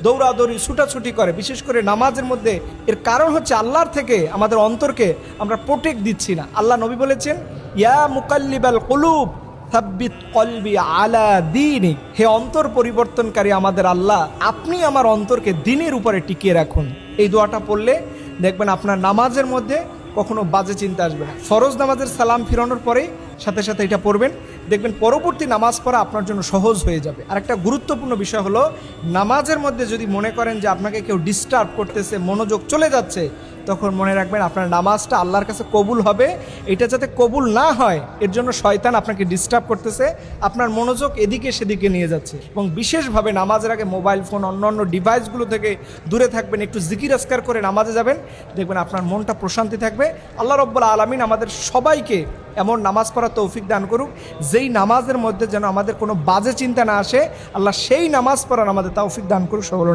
দৌড়াদৌড়ি ছুটাছুটি করে, বিশেষ করে নামাজের মধ্যে। এর কারণ হচ্ছে আল্লাহর থেকে আমাদের অন্তরকে আমরা প্রোটেক্ট দিচ্ছি না। আল্লাহ নবী বলেছেন, ইয়া মুকাল্লিবাল কুলুব সাব্বিত কলবি আলা দীনিক, হে অন্তর পরিবর্তনকারী আমাদের আল্লাহ, আপনি আমার অন্তরকে দ্বীনের উপরে টিকিয়ে রাখুন। এই দোয়াটা পড়লে দেখবেন আপনার নামাজের মধ্যে কখনো বাজে চিন্তা আসবে না। ফরজ নামাজের সালাম ফিরানোর পরেই সাথে সাথে এটা পড়বেন, দেখবেন পরবর্তী নামাজ পড়া আপনার জন্য সহজ হয়ে যাবে। আর একটা গুরুত্বপূর্ণ বিষয় হলো, নামাজের মধ্যে যদি মনে করেন যে আপনাকে কেউ ডিস্টার্ব করতেছে, মনোযোগ চলে যাচ্ছে, তখন মনে রাখবেন আপনার নামাজটা আল্লাহর কাছে কবুল হবে। এটা যাতে কবুল না হয় এর জন্য শয়তান আপনাকে ডিস্টার্ব করতেছে, আপনার মনোযোগ এদিকে সেদিকে নিয়ে যাচ্ছে। এবং বিশেষভাবে নামাজের আগে মোবাইল ফোন, অন্যান্য ডিভাইসগুলো থেকে দূরে থাকবেন, একটু জিকির আজকার করে নামাজে যাবেন, দেখবেন আপনার মনটা প্রশান্তি থাকবে। আল্লাহ রাব্বুল আলামিন আমাদের সবাইকে এমন নামাজ পড়ার তৌফিক দান করুক, যেই নামাজের মধ্যে যেন আমাদের কোনো বাজে চিন্তা না আসে। আল্লাহ সেই নামাজ পড়ার আমাদের তৌফিক দান করুক। সকল